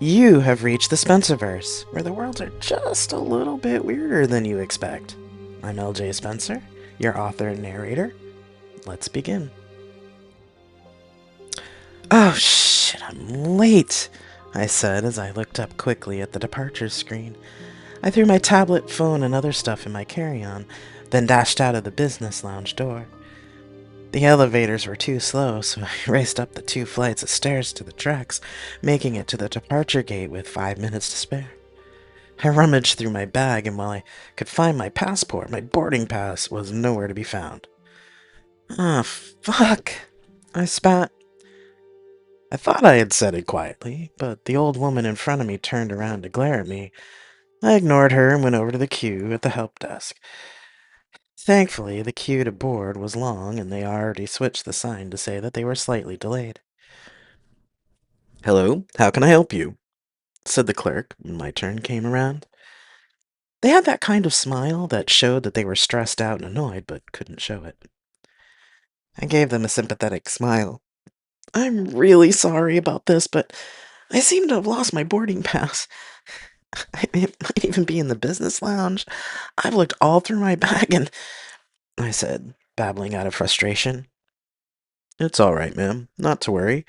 You have reached the Spencerverse, where the worlds are just a little bit weirder than you expect. I'm LJ Spencer, your author and narrator. Let's begin. Oh shit, I'm late, I said as I looked up quickly at the departure screen. I threw my tablet, phone, and other stuff in my carry-on, then dashed out of the business lounge door. The elevators were too slow, so I raced up the 2 flights of stairs to the tracks, making it to the departure gate with 5 minutes to spare. I rummaged through my bag, and while I could find my passport, my boarding pass was nowhere to be found. Ah, fuck! I spat. I thought I had said it quietly, but the old woman in front of me turned around to glare at me. I ignored her and went over to the queue at the help desk. Thankfully, the queue to board was long, and they already switched the sign to say that they were slightly delayed. "Hello, how can I help you?" said the clerk when my turn came around. They had that kind of smile that showed that they were stressed out and annoyed, but couldn't show it. I gave them a sympathetic smile. "I'm really sorry about this, but I seem to have lost my boarding pass. It might even be in the business lounge. I've looked all through my bag and," I said, babbling out of frustration. "It's all right, ma'am. Not to worry.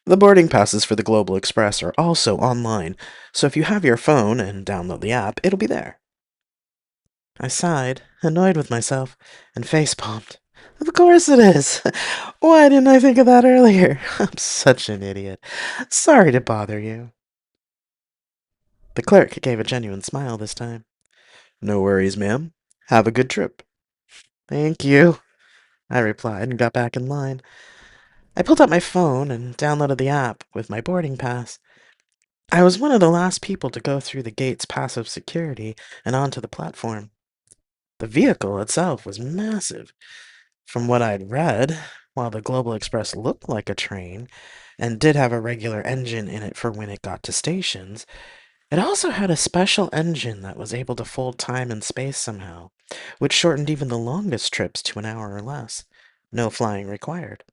The boarding passes for the Global Express are also online, so if you have your phone and download the app, it'll be there." I sighed, annoyed with myself, and facepalmed. Of course it is. Why didn't I think of that earlier? I'm such an idiot. Sorry to bother you. The clerk gave a genuine smile this time. "No worries, ma'am. Have a good trip." "Thank you," I replied and got back in line. I pulled out my phone and downloaded the app with my boarding pass. I was one of the last people to go through the gate's passive security and onto the platform. The vehicle itself was massive. From what I'd read, while the Global Express looked like a train and did have a regular engine in it for when it got to stations, it also had a special engine that was able to fold time and space somehow, which shortened even the longest trips to an hour or less. No flying required.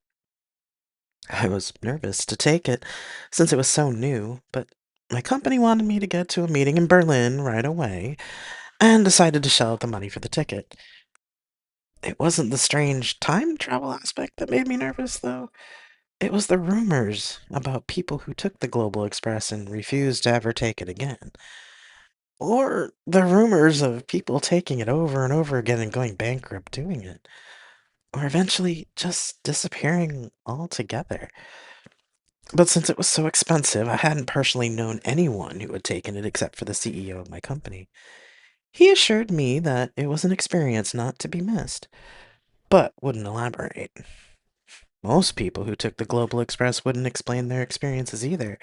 I was nervous to take it, since it was so new, but my company wanted me to get to a meeting in Berlin right away, and decided to shell out the money for the ticket. It wasn't the strange time travel aspect that made me nervous, though. It was the rumors about people who took the Global Express and refused to ever take it again. Or the rumors of people taking it over and over again and going bankrupt doing it. Or eventually just disappearing altogether. But since it was so expensive, I hadn't personally known anyone who had taken it except for the CEO of my company. He assured me that it was an experience not to be missed, but wouldn't elaborate. Most people who took the Global Express wouldn't explain their experiences either,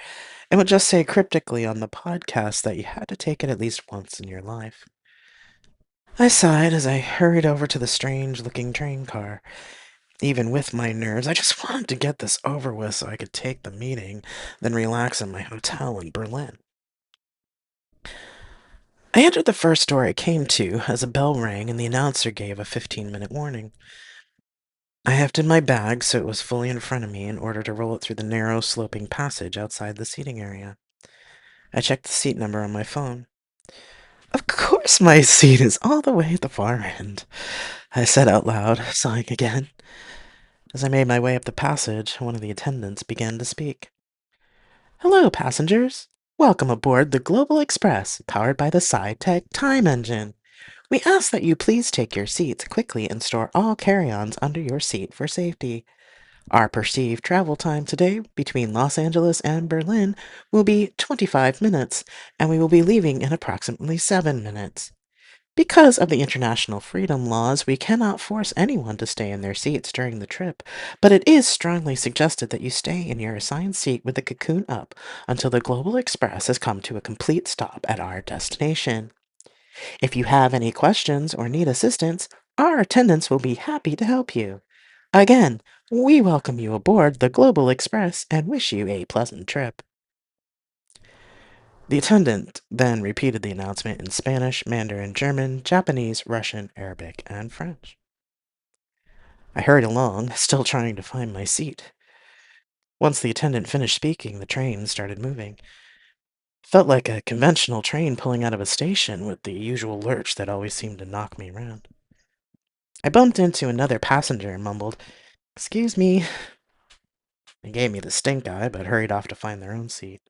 and would just say cryptically on the podcast that you had to take it at least once in your life. I sighed as I hurried over to the strange-looking train car. Even with my nerves, I just wanted to get this over with so I could take the meeting, then relax in my hotel in Berlin. I entered the first door I came to as a bell rang and the announcer gave a 15-minute warning. I hefted my bag so it was fully in front of me in order to roll it through the narrow, sloping passage outside the seating area. I checked the seat number on my phone. Of course my seat is all the way at the far end, I said out loud, sighing again. As I made my way up the passage, one of the attendants began to speak. "Hello, passengers. Welcome aboard the Global Express, powered by the SciTech Time Engine. We ask that you please take your seats quickly and store all carry-ons under your seat for safety. Our perceived travel time today between Los Angeles and Berlin will be 25 minutes, and we will be leaving in approximately 7 minutes. Because of the international freedom laws, we cannot force anyone to stay in their seats during the trip, but it is strongly suggested that you stay in your assigned seat with the cocoon up until the Global Express has come to a complete stop at our destination. If you have any questions or need assistance, our attendants will be happy to help you. Again, we welcome you aboard the Global Express and wish you a pleasant trip." The attendant then repeated the announcement in Spanish, Mandarin, German, Japanese, Russian, Arabic, and French. I hurried along, still trying to find my seat. Once the attendant finished speaking, the train started moving. Felt like a conventional train pulling out of a station with the usual lurch that always seemed to knock me around. I bumped into another passenger and mumbled, "Excuse me." They gave me the stink eye, but hurried off to find their own seat.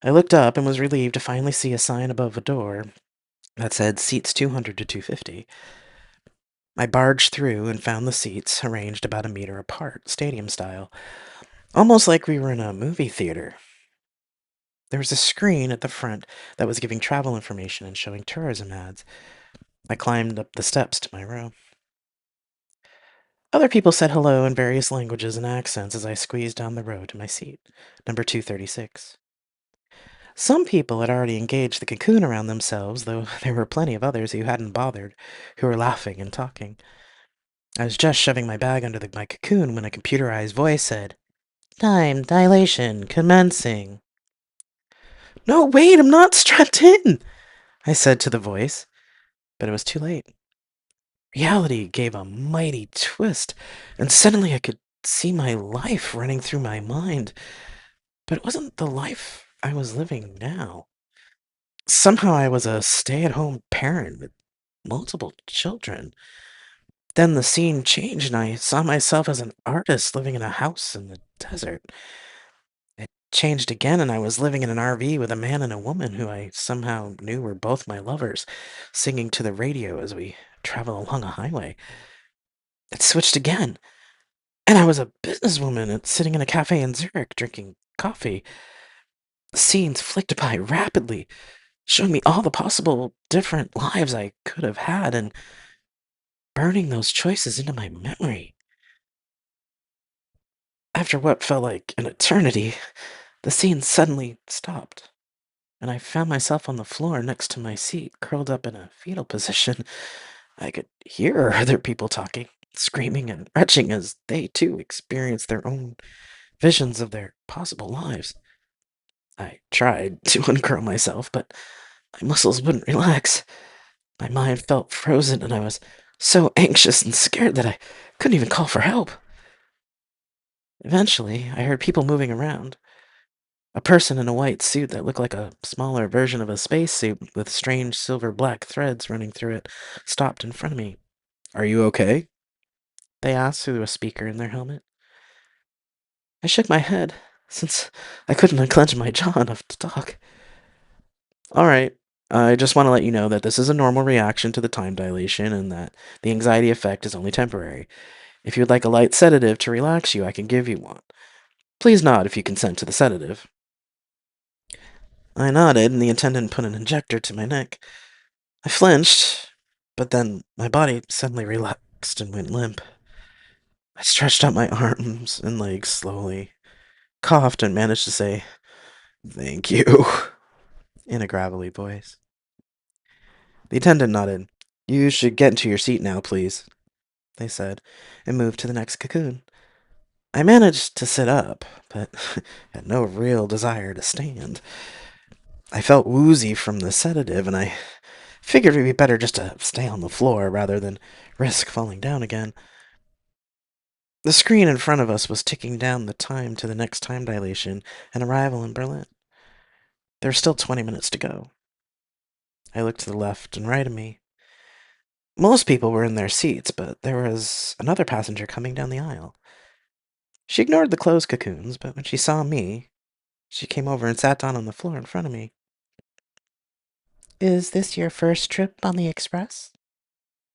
I looked up and was relieved to finally see a sign above a door that said seats 200 to 250. I barged through and found the seats arranged about a meter apart, stadium style, almost like we were in a movie theater. There was a screen at the front that was giving travel information and showing tourism ads. I climbed up the steps to my row. Other people said hello in various languages and accents as I squeezed down the row to my seat, number 236. Some people had already engaged the cocoon around themselves, though there were plenty of others who hadn't bothered, who were laughing and talking. I was just shoving my bag under my cocoon when a computerized voice said, "Time dilation commencing." "No, wait, I'm not strapped in," I said to the voice, but it was too late. Reality gave a mighty twist, and suddenly I could see my life running through my mind, but it wasn't the life I was living now. Somehow I was a stay-at-home parent with multiple children. Then the scene changed, and I saw myself as an artist living in a house in the desert. It changed again, and I was living in an RV with a man and a woman who I somehow knew were both my lovers, singing to the radio as we travel along a highway. It switched again, and I was a businesswoman sitting in a cafe in Zurich drinking coffee. The scenes flicked by rapidly, showing me all the possible different lives I could have had and burning those choices into my memory. After what felt like an eternity, the scene suddenly stopped, and I found myself on the floor next to my seat, curled up in a fetal position. I could hear other people talking, screaming, and retching as they too experienced their own visions of their possible lives. I tried to uncurl myself, but my muscles wouldn't relax. My mind felt frozen, and I was so anxious and scared that I couldn't even call for help. Eventually, I heard people moving around. A person in a white suit that looked like a smaller version of a spacesuit with strange silver black threads running through it stopped in front of me. "Are you okay?" they asked through a speaker in their helmet. I shook my head, since I couldn't unclench my jaw enough to talk. "All right. I just want to let you know that this is a normal reaction to the time dilation and that the anxiety effect is only temporary. If you would like a light sedative to relax you, I can give you one. Please nod if you consent to the sedative." I nodded, and the attendant put an injector to my neck. I flinched, but then my body suddenly relaxed and went limp. I stretched out my arms and legs slowly, coughed, and managed to say, "Thank you," in a gravelly voice. The attendant nodded. "You should get into your seat now, please," they said, and moved to the next cocoon. I managed to sit up, but had no real desire to stand. I felt woozy from the sedative, and I figured it would be better just to stay on the floor rather than risk falling down again. The screen in front of us was ticking down the time to the next time dilation and arrival in Berlin. There were still 20 minutes to go. I looked to the left and right of me. Most people were in their seats, but there was another passenger coming down the aisle. She ignored the closed cocoons, but when she saw me, she came over and sat down on the floor in front of me. "Is this your first trip on the express?"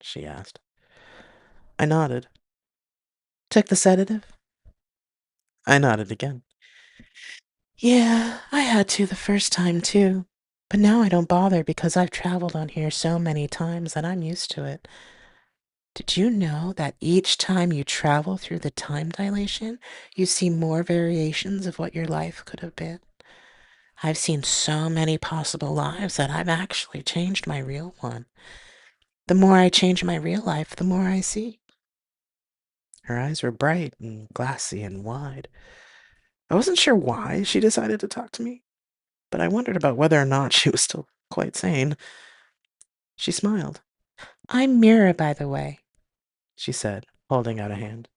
she asked. I nodded. "Took the sedative?" I nodded again. "Yeah, I had to the first time too. But now I don't bother because I've traveled on here so many times that I'm used to it. Did you know that each time you travel through the time dilation, you see more variations of what your life could have been? I've seen so many possible lives that I've actually changed my real one. The more I change my real life, the more I see." Her eyes were bright and glassy and wide. I wasn't sure why she decided to talk to me, but I wondered about whether or not she was still quite sane. She smiled. "I'm Mira, by the way," she said, holding out a hand.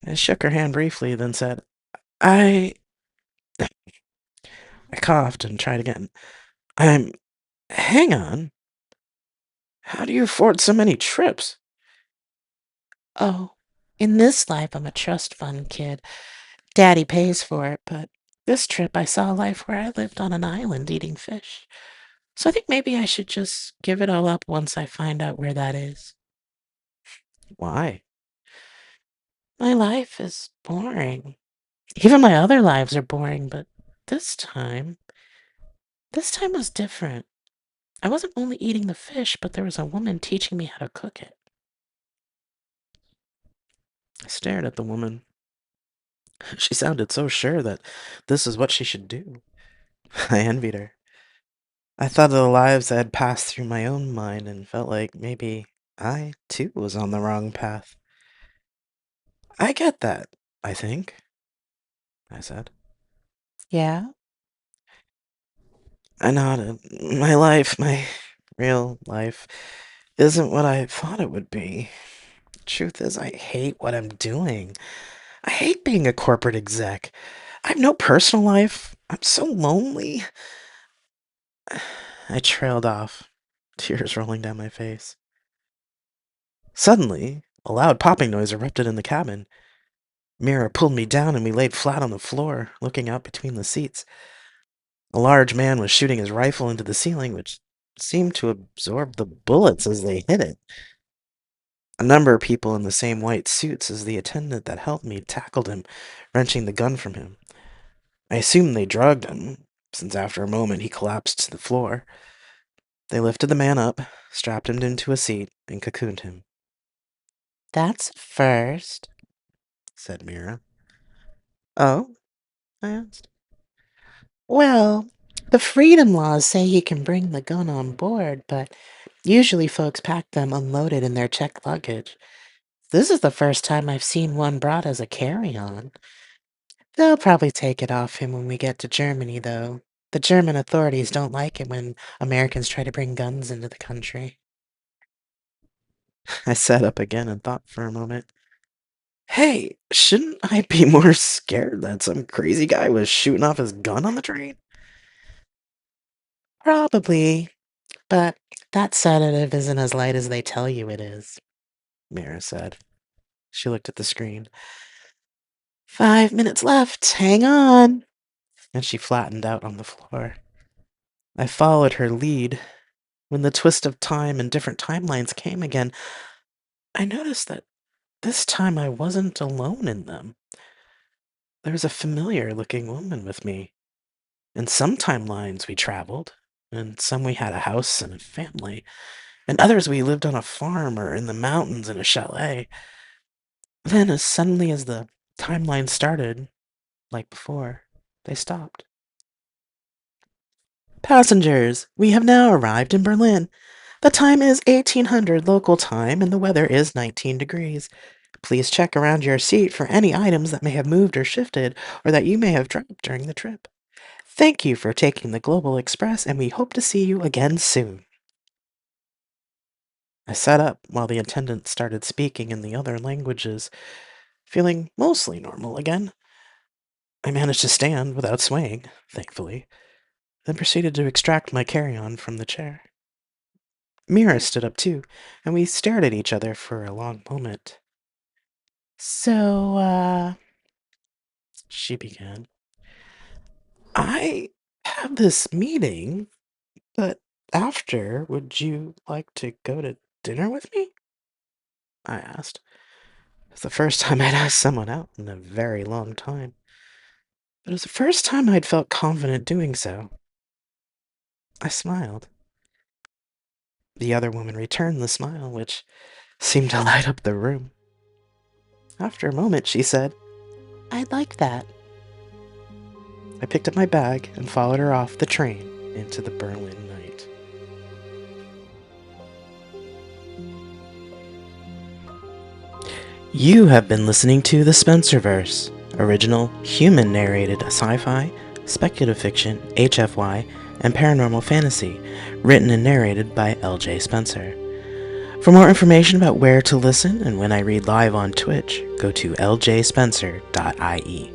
I shook her hand briefly, then said, I I coughed and tried again. I'm. Hang on. How do you afford so many trips? Oh, in this life, I'm a trust fund kid. Daddy pays for it, but this trip I saw a life where I lived on an island eating fish. So I think maybe I should just give it all up once I find out where that is. Why? My life is boring. Even my other lives are boring, but this time, this time was different. I wasn't only eating the fish, but there was a woman teaching me how to cook it. I stared at the woman. She sounded so sure that this is what she should do. I envied her. I thought of the lives I had passed through my own mind and felt like maybe I, too, was on the wrong path. I get that, I think, I said. Yeah? I nodded. My life, my real life, isn't what I thought it would be. Truth is, I hate what I'm doing. I hate being a corporate exec. I have no personal life. I'm so lonely. I trailed off, tears rolling down my face. Suddenly, a loud popping noise erupted in the cabin. Mira pulled me down and we laid flat on the floor, looking out between the seats. A large man was shooting his rifle into the ceiling, which seemed to absorb the bullets as they hit it. A number of people in the same white suits as the attendant that helped me tackled him, wrenching the gun from him. I assumed they drugged him, since after a moment he collapsed to the floor. They lifted the man up, strapped him into a seat, and cocooned him, That's a first. said Mira. Oh? I asked. Well, the freedom laws say you can bring the gun on board, but usually folks pack them unloaded in their checked luggage. This is the first time I've seen one brought as a carry-on. They'll probably take it off him when we get to Germany, though. The German authorities don't like it when Americans try to bring guns into the country. I sat up again and thought for a moment. Hey, shouldn't I be more scared that some crazy guy was shooting off his gun on the train? Probably, but that sedative isn't as light as they tell you it is. Mira said. She looked at the screen. 5 minutes left. Hang on. And she flattened out on the floor. I followed her lead. When the twist of time and different timelines came again, I noticed that this time I wasn't alone in them. There was a familiar looking woman with me. In some timelines we traveled, and some we had a house and a family, and others we lived on a farm or in the mountains in a chalet. Then, as suddenly as the timeline started, like before, they stopped. Passengers, we have now arrived in Berlin. The time is 1800 local time and the weather is 19 degrees. Please check around your seat for any items that may have moved or shifted or that you may have dropped during the trip. Thank you for taking the Global Express and we hope to see you again soon. I sat up while the attendant started speaking in the other languages, feeling mostly normal again. I managed to stand without swaying, thankfully, then proceeded to extract my carry-on from the chair. Mira stood up too, and we stared at each other for a long moment. So, She began. I have this meeting, but after, would you like to go to dinner with me? I asked. It's the first time I'd asked someone out in a very long time. But it was the first time I'd felt confident doing so. I smiled. The other woman returned the smile, which seemed to light up the room. After a moment, she said, I'd like that. I picked up my bag and followed her off the train into the Berlin night. You have been listening to the Spencerverse, original human-narrated sci-fi, speculative fiction, HFY, and paranormal fantasy, written and narrated by LJ Spencer. For more information about where to listen and when I read live on Twitch, go to ljspencer.ie.